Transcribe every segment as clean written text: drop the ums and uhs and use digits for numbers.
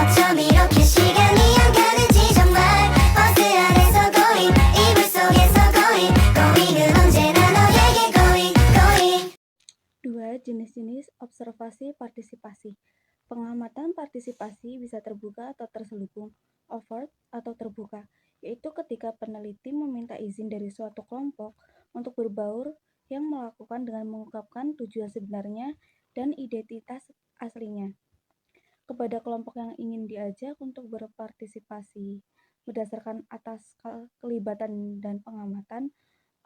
어쩜 이렇게 시간이 안 가는지 정말 버스 안에서 고잉 이불 속에서 고잉 고잉은 언제나 너에게 고잉 고잉. 2. Jenis-jenis observasi partisipasi. Pengamatan partisipasi bisa terbuka atau terselubung, overt atau terbuka, yaitu ketika peneliti meminta izin dari suatu kelompok untuk berbaur yang melakukan dengan mengungkapkan tujuan sebenarnya dan identitas aslinya kepada kelompok yang ingin diajak untuk berpartisipasi. Berdasarkan atas kelibatan dan pengamatan,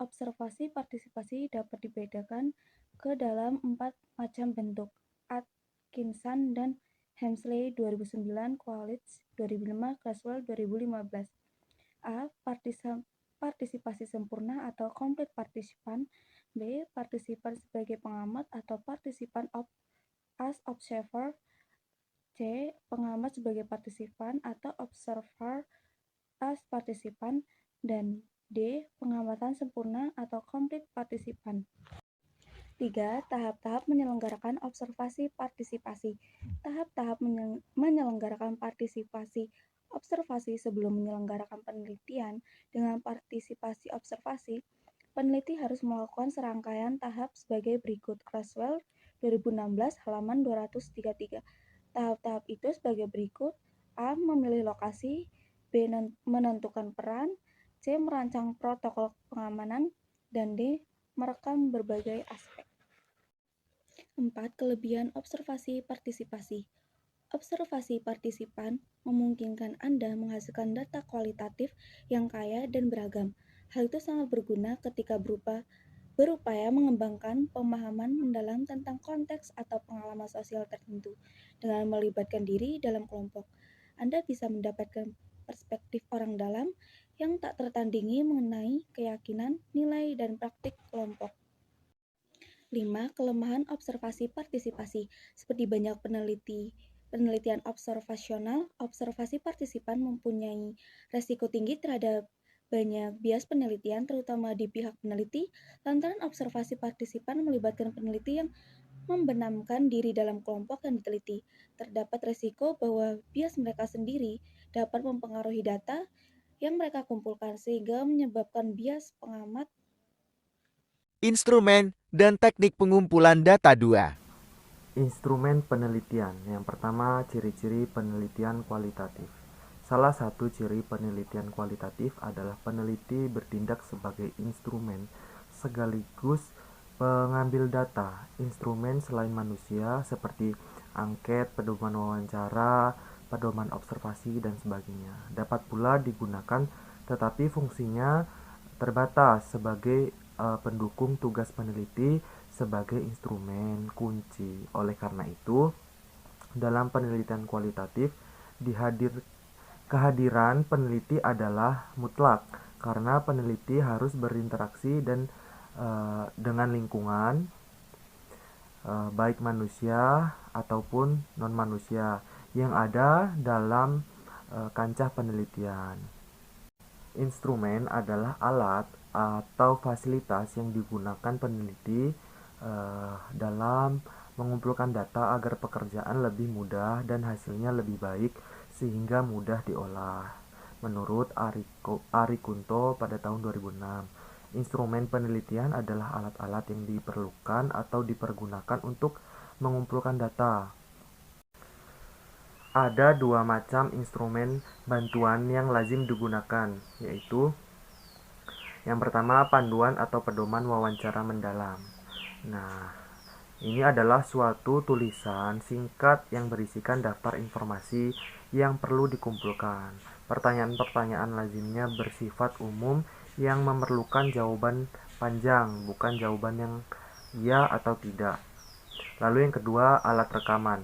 observasi partisipasi dapat dibedakan ke dalam 4 macam bentuk. Atkinson dan Hemsley 2009, Quality 2005, Creswell 2015. A. Partisipasi sempurna atau complete participant. B. Partisipan sebagai pengamat atau partisipan as observer. C. Pengamat sebagai partisipan atau observer as partisipan. Dan D. Pengamatan sempurna atau complete participant. 3. Tahap-tahap menyelenggarakan observasi partisipasi. Tahap-tahap menyelenggarakan partisipasi observasi sebelum menyelenggarakan penelitian. Dengan partisipasi observasi, peneliti harus melakukan serangkaian tahap sebagai berikut. Creswell 2016 halaman 233. Tahap-tahap itu sebagai berikut. A. Memilih lokasi. B. Menentukan peran. C. Merancang protokol pengamanan. Dan D. Merekam berbagai aspek. 4. Kelebihan observasi partisipasi. Observasi partisipan memungkinkan Anda menghasilkan data kualitatif yang kaya dan beragam. Hal itu sangat berguna ketika berupaya mengembangkan pemahaman mendalam tentang konteks atau pengalaman sosial tertentu. Dengan melibatkan diri dalam kelompok, Anda bisa mendapatkan perspektif orang dalam yang tak tertandingi mengenai keyakinan, nilai, dan praktik kelompok. 5. Kelemahan observasi partisipasi. Seperti banyak penelitian observasional, observasi partisipan mempunyai resiko tinggi terhadap banyak bias penelitian, terutama di pihak peneliti, lantaran observasi partisipan melibatkan peneliti yang membenamkan diri dalam kelompok yang diteliti. Terdapat resiko bahwa bias mereka sendiri dapat mempengaruhi data yang mereka kumpulkan, sehingga menyebabkan bias pengamat. Instrumen dan teknik pengumpulan data 2. Instrumen penelitian. Yang pertama, ciri-ciri penelitian kualitatif. Salah satu ciri penelitian kualitatif adalah peneliti bertindak sebagai instrumen sekaligus pengambil data. Instrumen selain manusia seperti angket, pedoman wawancara, pedoman observasi, dan sebagainya dapat pula digunakan, tetapi fungsinya terbatas sebagai pendukung tugas peneliti sebagai instrumen kunci. Oleh karena itu, dalam penelitian kualitatif, kehadiran peneliti adalah mutlak karena peneliti harus berinteraksi dengan lingkungan, baik manusia ataupun non-manusia yang ada dalam kancah penelitian. Instrumen adalah alat atau fasilitas yang digunakan peneliti dalam mengumpulkan data agar pekerjaan lebih mudah dan hasilnya lebih baik sehingga mudah diolah. Menurut Ari Kunto pada tahun 2006, instrumen penelitian adalah alat-alat yang diperlukan atau dipergunakan untuk mengumpulkan data. Ada 2 macam instrumen bantuan yang lazim digunakan, yaitu yang pertama, panduan atau pedoman wawancara mendalam. Nah, ini adalah suatu tulisan singkat yang berisikan daftar informasi yang perlu dikumpulkan. Pertanyaan-pertanyaan lazimnya bersifat umum yang memerlukan jawaban panjang, bukan jawaban yang ya atau tidak. Lalu yang kedua, alat rekaman.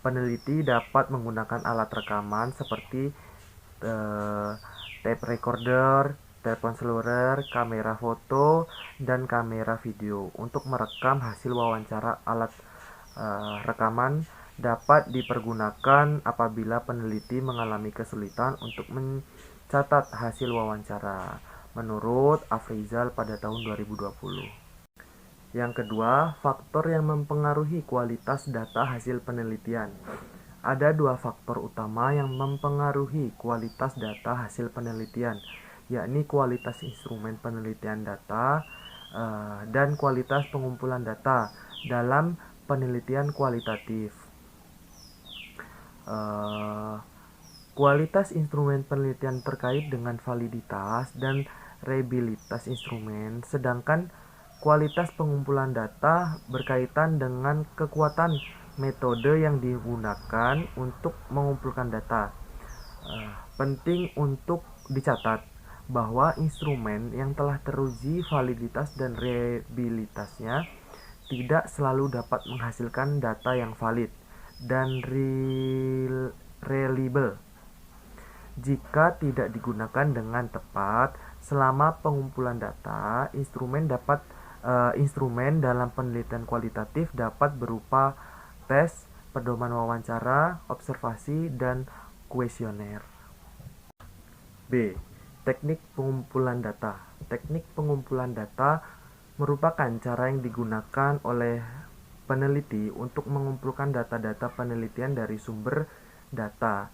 Peneliti dapat menggunakan alat rekaman seperti tape recorder, telepon seluler, kamera foto, dan kamera video untuk merekam hasil wawancara. Alat rekaman dapat dipergunakan apabila peneliti mengalami kesulitan untuk mencatat hasil wawancara, menurut Afrizal pada tahun 2020. Yang kedua, faktor yang mempengaruhi kualitas data hasil penelitian. ada dua faktor utama yang mempengaruhi kualitas data hasil penelitian, yakni kualitas instrumen penelitian data dan kualitas pengumpulan data dalam penelitian kualitatif. Kualitas instrumen penelitian terkait dengan validitas dan reliabilitas instrumen, sedangkan kualitas pengumpulan data berkaitan dengan kekuatan metode yang digunakan untuk mengumpulkan data. Penting untuk dicatat bahwa instrumen yang telah teruji validitas dan reliabilitasnya tidak selalu dapat menghasilkan data yang valid dan reliable jika tidak digunakan dengan tepat. Selama pengumpulan data, instrumen dalam penelitian kualitatif dapat berupa tes, pedoman wawancara, observasi, dan kuesioner. B. Teknik pengumpulan data. Teknik pengumpulan data merupakan cara yang digunakan oleh peneliti untuk mengumpulkan data-data penelitian dari sumber data,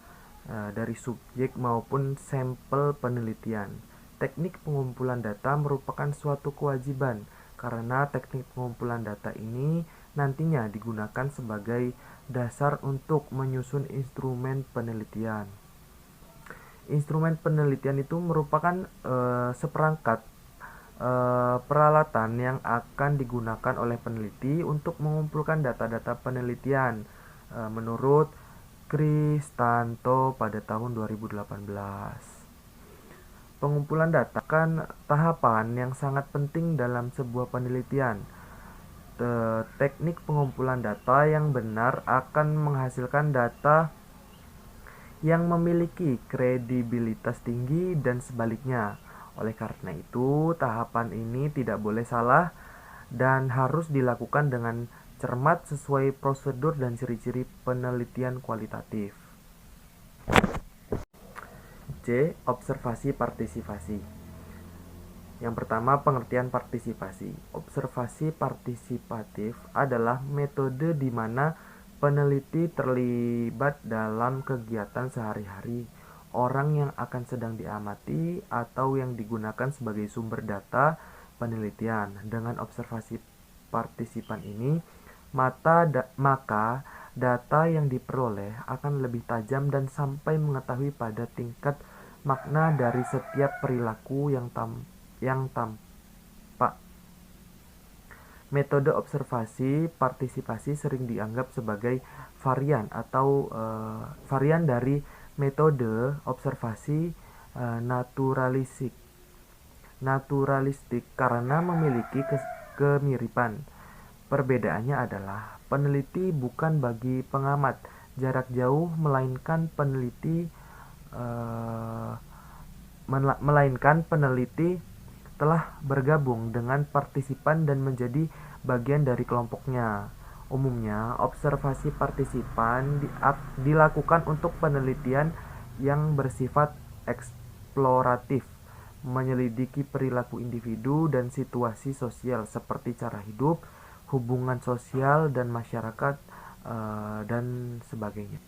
dari subjek maupun sampel penelitian. Teknik pengumpulan data merupakan suatu kewajiban karena teknik pengumpulan data ini nantinya digunakan sebagai dasar untuk menyusun instrumen penelitian. Instrumen penelitian itu merupakan seperangkat peralatan yang akan digunakan oleh peneliti untuk mengumpulkan data-data penelitian menurut Kristanto pada tahun 2018. Pengumpulan data kan tahapan yang sangat penting dalam sebuah penelitian. Teknik pengumpulan data yang benar akan menghasilkan data yang memiliki kredibilitas tinggi dan sebaliknya. Oleh karena itu, tahapan ini tidak boleh salah dan harus dilakukan dengan cermat sesuai prosedur dan ciri-ciri penelitian kualitatif. C. Observasi partisipasi. Yang pertama, pengertian partisipasi. Observasi partisipatif adalah metode di mana peneliti terlibat dalam kegiatan sehari-hari orang yang akan sedang diamati atau yang digunakan sebagai sumber data penelitian. Dengan observasi partisipan ini, maka data yang diperoleh akan lebih tajam dan sampai mengetahui pada tingkat makna dari setiap perilaku yang tampak. Metode observasi partisipasi sering dianggap sebagai varian dari metode observasi naturalistik karena memiliki kemiripan. Perbedaannya adalah peneliti bukan bagi pengamat jarak jauh, melainkan peneliti telah bergabung dengan partisipan dan menjadi bagian dari kelompoknya. Umumnya, observasi partisipan dilakukan untuk penelitian yang bersifat eksploratif, menyelidiki perilaku individu dan situasi sosial seperti cara hidup, hubungan sosial dan masyarakat, dan sebagainya.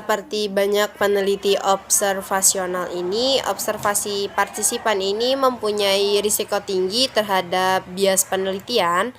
Seperti banyak peneliti observasional ini, observasi partisipan ini mempunyai risiko tinggi terhadap bias penelitian,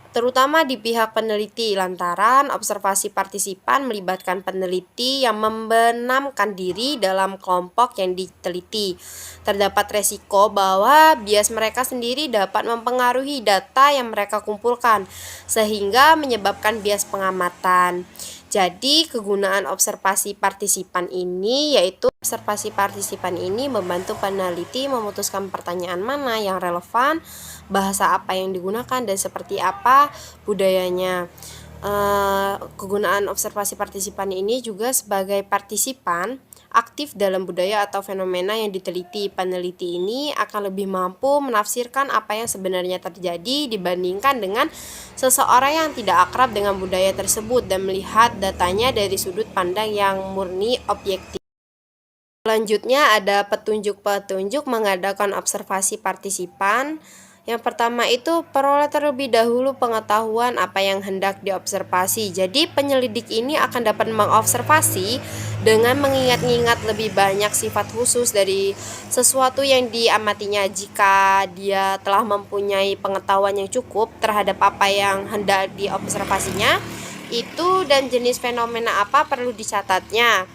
terutama di pihak peneliti lantaran observasi partisipan melibatkan peneliti yang membenamkan diri dalam kelompok yang diteliti. Terdapat resiko bahwa bias mereka sendiri dapat mempengaruhi data yang mereka kumpulkan, sehingga menyebabkan bias pengamatan. Jadi, kegunaan observasi partisipan ini membantu peneliti memutuskan pertanyaan mana yang relevan, bahasa apa yang digunakan, dan seperti apa budayanya. Kegunaan observasi partisipan ini juga sebagai partisipan aktif dalam budaya atau fenomena yang diteliti. Peneliti ini akan lebih mampu menafsirkan apa yang sebenarnya terjadi dibandingkan dengan seseorang yang tidak akrab dengan budaya tersebut dan melihat datanya dari sudut pandang yang murni objektif. Selanjutnya ada petunjuk-petunjuk mengadakan observasi partisipan. Yang pertama itu peroleh terlebih dahulu pengetahuan apa yang hendak diobservasi. Jadi penyelidik ini akan dapat mengobservasi dengan mengingat-ingat lebih banyak sifat khusus dari sesuatu yang diamatinya. Jika dia telah mempunyai pengetahuan yang cukup terhadap apa yang hendak diobservasinya, itu dan jenis fenomena apa perlu dicatatnya.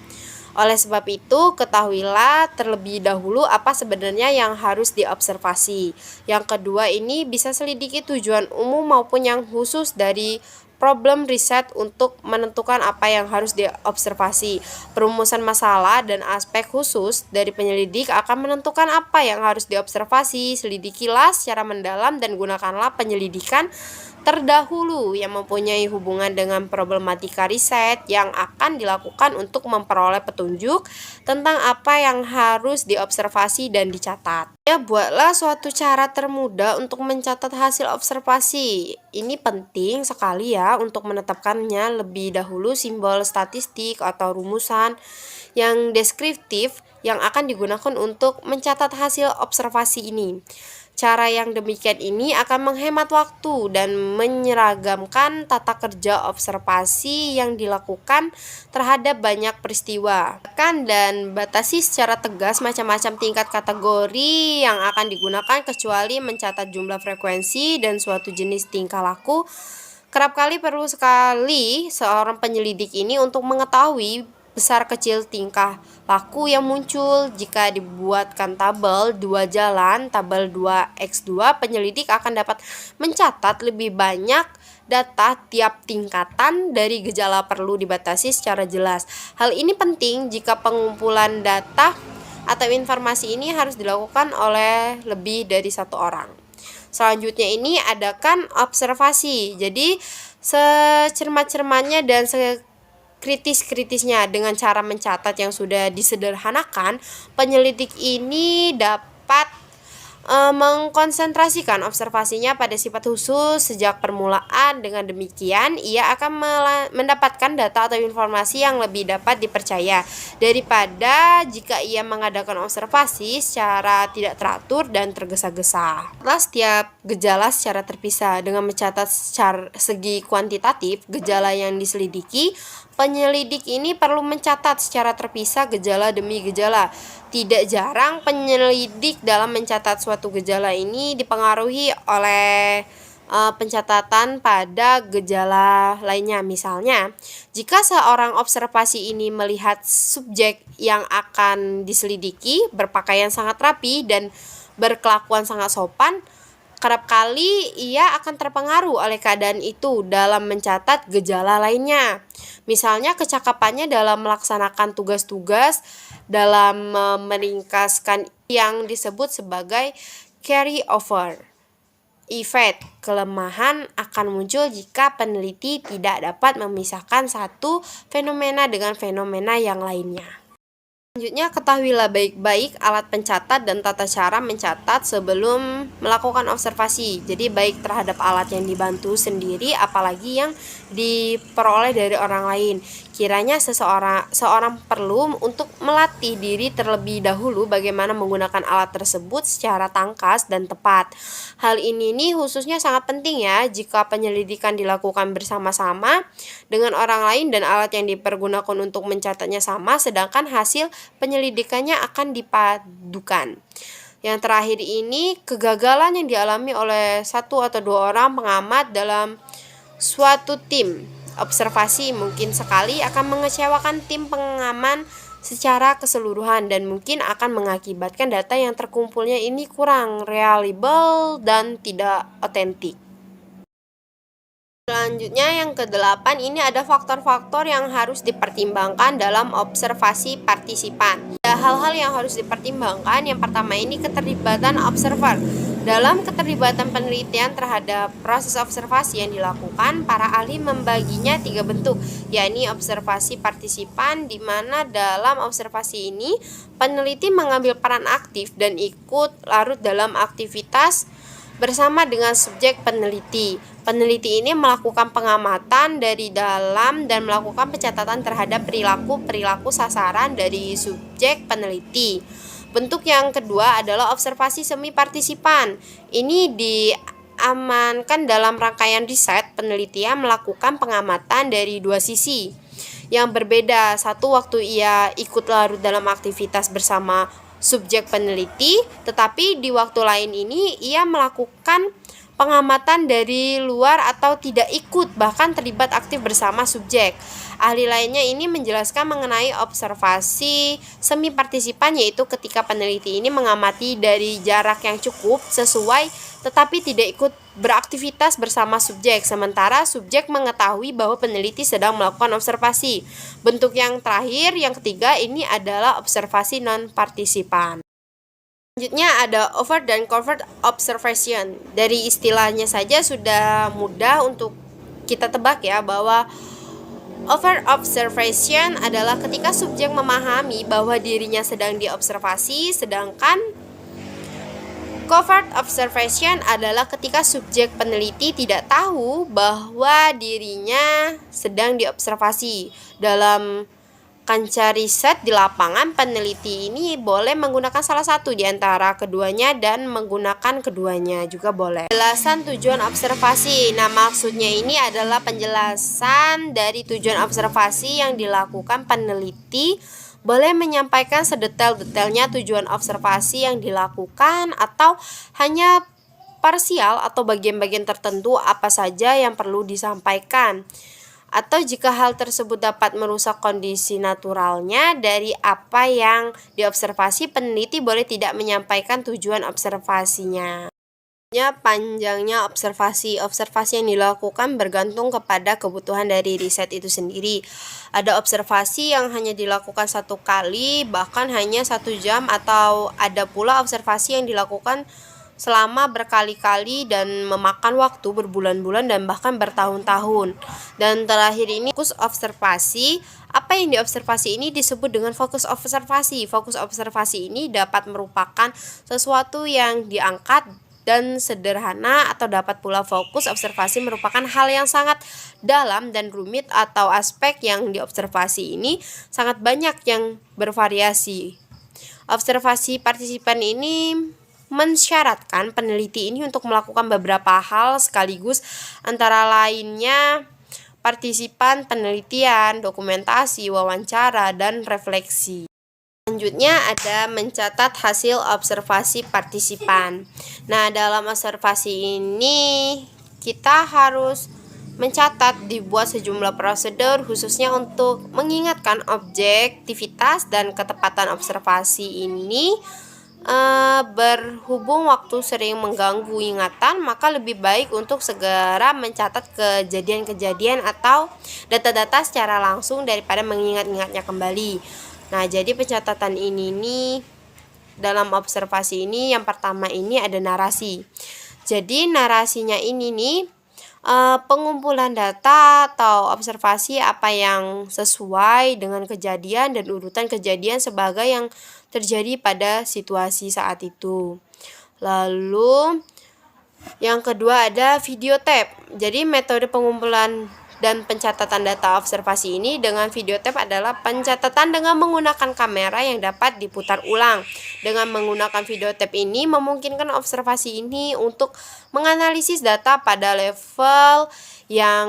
Oleh sebab itu, ketahuilah terlebih dahulu apa sebenarnya yang harus diobservasi. Yang kedua ini bisa selidiki tujuan umum maupun yang khusus dari problem riset untuk menentukan apa yang harus diobservasi. Perumusan masalah dan aspek khusus dari penyelidik akan menentukan apa yang harus diobservasi. Selidikilah secara mendalam dan gunakanlah penyelidikan terdahulu yang mempunyai hubungan dengan problematika riset yang akan dilakukan untuk memperoleh petunjuk tentang apa yang harus diobservasi dan dicatat. Ya, buatlah suatu cara termudah untuk mencatat hasil observasi. Ini penting sekali ya untuk menetapkannya lebih dahulu simbol statistik atau rumusan yang deskriptif yang akan digunakan untuk mencatat hasil observasi ini. Cara yang demikian ini akan menghemat waktu dan menyeragamkan tata kerja observasi yang dilakukan terhadap banyak peristiwa. Dan batasi secara tegas macam-macam tingkat kategori yang akan digunakan kecuali mencatat jumlah frekuensi dan suatu jenis tingkah laku. Kerap kali perlu sekali seorang penyelidik ini untuk mengetahui besar kecil tingkah laku yang muncul. Jika dibuatkan tabel 2 jalan, tabel 2x2, penyelidik akan dapat mencatat lebih banyak data tiap tingkatan dari gejala perlu dibatasi secara jelas. Hal ini penting jika pengumpulan data atau informasi ini harus dilakukan oleh lebih dari satu orang. Selanjutnya ini adakan observasi. Jadi secermat-cermatnya dan kritis-kritisnya dengan cara mencatat yang sudah disederhanakan, penyelidik ini dapat mengkonsentrasikan observasinya pada sifat khusus sejak permulaan. Dengan demikian, ia akan mendapatkan data atau informasi yang lebih dapat dipercaya daripada jika ia mengadakan observasi secara tidak teratur dan tergesa-gesa. Setelah setiap gejala secara terpisah dengan mencatat secara segi kuantitatif gejala yang diselidiki, penyelidik ini perlu mencatat secara terpisah gejala demi gejala. Tidak jarang penyelidik dalam mencatat suatu gejala ini dipengaruhi oleh pencatatan pada gejala lainnya. Misalnya, jika seorang observasi ini melihat subjek yang akan diselidiki berpakaian sangat rapi dan berkelakuan sangat sopan, kerap kali ia akan terpengaruh oleh keadaan itu dalam mencatat gejala lainnya. Misalnya kecakapannya dalam melaksanakan tugas-tugas, dalam meringkaskan yang disebut sebagai carry over effect. Kelemahan akan muncul jika peneliti tidak dapat memisahkan satu fenomena dengan fenomena yang lainnya. Selanjutnya, ketahuilah baik-baik alat pencatat dan tata cara mencatat sebelum melakukan observasi. Jadi baik terhadap alat yang dibantu sendiri apalagi yang diperoleh dari orang lain. Kiranya seorang perlu untuk melatih diri terlebih dahulu bagaimana menggunakan alat tersebut secara tangkas dan tepat. Hal ini khususnya sangat penting ya jika penyelidikan dilakukan bersama-sama dengan orang lain dan alat yang dipergunakan untuk mencatatnya sama, sedangkan hasil penyelidikannya akan dipadukan. Yang terakhir ini, kegagalan yang dialami oleh satu atau dua orang pengamat dalam suatu tim observasi mungkin sekali akan mengecewakan tim pengaman secara keseluruhan dan mungkin akan mengakibatkan data yang terkumpulnya ini kurang reliable dan tidak otentik. Selanjutnya yang ke-8 ini ada faktor-faktor yang harus dipertimbangkan dalam observasi partisipan. Ada hal-hal yang harus dipertimbangkan. Yang pertama ini keterlibatan observer. Dalam keterlibatan penelitian terhadap proses observasi yang dilakukan, para ahli membaginya 3 bentuk, yakni observasi partisipan, di mana dalam observasi ini peneliti mengambil peran aktif dan ikut larut dalam aktivitas bersama dengan subjek peneliti. Peneliti ini melakukan pengamatan dari dalam dan melakukan pencatatan terhadap perilaku sasaran dari subjek peneliti. Bentuk yang kedua adalah observasi semi partisipan. Ini diamankan dalam rangkaian riset penelitian melakukan pengamatan dari dua sisi yang berbeda. Satu, waktu ia ikut larut dalam aktivitas bersama subjek peneliti, tetapi di waktu lain ini ia melakukan pengamatan dari luar atau tidak ikut bahkan terlibat aktif bersama subjek. Ahli lainnya ini menjelaskan mengenai observasi semi partisipan, yaitu ketika peneliti ini mengamati dari jarak yang cukup sesuai tetapi tidak ikut beraktivitas bersama subjek, sementara subjek mengetahui bahwa peneliti sedang melakukan observasi. Bentuk yang terakhir, yang ketiga, ini adalah observasi non partisipan. Selanjutnya ada overt dan covert observation. Dari istilahnya saja sudah mudah untuk kita tebak ya, bahwa overt observation adalah ketika subjek memahami bahwa dirinya sedang diobservasi, sedangkan covert observation adalah ketika subjek peneliti tidak tahu bahwa dirinya sedang diobservasi. Dalam kancah riset di lapangan, peneliti ini boleh menggunakan salah satu di antara keduanya dan menggunakan keduanya juga boleh. Penjelasan tujuan observasi. Nah, maksudnya ini adalah penjelasan dari tujuan observasi yang dilakukan peneliti. Boleh menyampaikan sedetail-detailnya tujuan observasi yang dilakukan atau hanya parsial atau bagian-bagian tertentu apa saja yang perlu disampaikan. Atau jika hal tersebut dapat merusak kondisi naturalnya dari apa yang diobservasi, peneliti boleh tidak menyampaikan tujuan observasinya. Panjangnya observasi yang dilakukan bergantung kepada kebutuhan dari riset itu sendiri. Ada observasi yang hanya dilakukan satu kali, bahkan hanya 1 jam, atau ada pula observasi yang dilakukan selama berkali-kali dan memakan waktu berbulan-bulan dan bahkan bertahun-tahun. Dan terakhir ini fokus observasi. Apa yang diobservasi ini disebut dengan fokus observasi. Fokus observasi ini dapat merupakan sesuatu yang diangkat dan sederhana, atau dapat pula fokus observasi merupakan hal yang sangat dalam dan rumit, atau aspek yang diobservasi ini sangat banyak yang bervariasi. Observasi partisipan ini mensyaratkan peneliti ini untuk melakukan beberapa hal sekaligus, antara lainnya partisipan penelitian, dokumentasi, wawancara, dan refleksi. Selanjutnya ada mencatat hasil observasi partisipan. Nah, dalam observasi ini kita harus mencatat, dibuat sejumlah prosedur khususnya untuk mengingatkan objektivitas dan ketepatan observasi ini. Berhubung waktu sering mengganggu ingatan, maka lebih baik untuk segera mencatat kejadian-kejadian atau data-data secara langsung daripada mengingat-ingatnya kembali. Nah, jadi pencatatan ini nih dalam observasi ini, yang pertama ini ada narasi. Jadi narasinya ini nih pengumpulan data atau observasi apa yang sesuai dengan kejadian dan urutan kejadian sebagai yang terjadi pada situasi saat itu. Lalu yang kedua ada videotape. Jadi metode pengumpulan dan pencatatan data observasi ini dengan videotape adalah pencatatan dengan menggunakan kamera yang dapat diputar ulang. Dengan menggunakan videotape ini memungkinkan observasi ini untuk menganalisis data pada level yang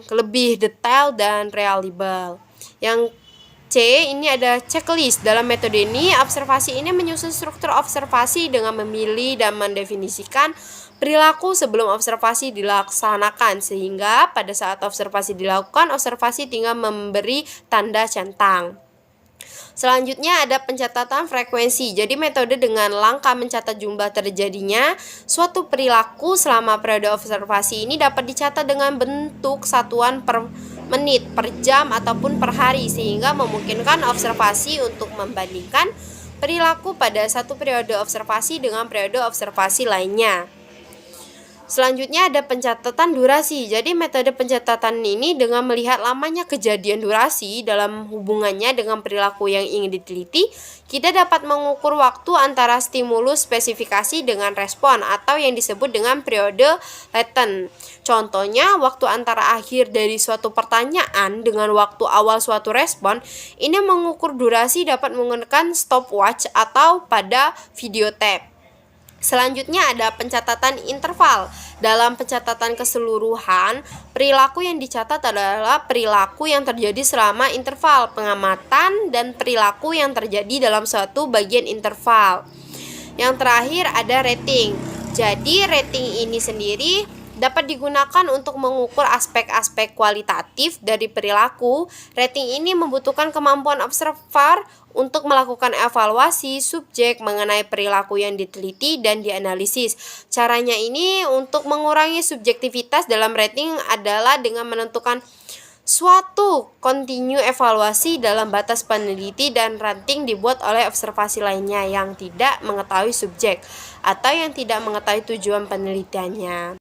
lebih detail dan reliable. Yang C, ini ada checklist. Dalam metode ini, observasi ini menyusun struktur observasi dengan memilih dan mendefinisikan perilaku sebelum observasi dilaksanakan, sehingga pada saat observasi dilakukan, observasi tinggal memberi tanda centang. Selanjutnya ada pencatatan frekuensi. Jadi metode dengan langkah mencatat jumlah terjadinya suatu perilaku selama periode observasi ini dapat dicatat dengan bentuk satuan per menit, per jam, ataupun per hari, sehingga memungkinkan observasi untuk membandingkan perilaku pada satu periode observasi dengan periode observasi lainnya. Selanjutnya ada pencatatan durasi. Jadi metode pencatatan ini dengan melihat lamanya kejadian durasi dalam hubungannya dengan perilaku yang ingin diteliti, kita dapat mengukur waktu antara stimulus spesifikasi dengan respon atau yang disebut dengan periode latent. Contohnya, waktu antara akhir dari suatu pertanyaan dengan waktu awal suatu respon, ini mengukur durasi dapat menggunakan stopwatch atau pada videotape. Selanjutnya ada pencatatan interval. Dalam pencatatan keseluruhan, perilaku yang dicatat adalah perilaku yang terjadi selama interval pengamatan dan perilaku yang terjadi dalam suatu bagian interval. Yang terakhir ada rating. Jadi rating ini sendiri dapat digunakan untuk mengukur aspek-aspek kualitatif dari perilaku. Rating ini membutuhkan kemampuan observer untuk melakukan evaluasi subjek mengenai perilaku yang diteliti dan dianalisis. Caranya ini untuk mengurangi subjektivitas dalam rating adalah dengan menentukan suatu kontinu evaluasi dalam batas peneliti dan rating dibuat oleh observasi lainnya yang tidak mengetahui subjek atau yang tidak mengetahui tujuan penelitiannya.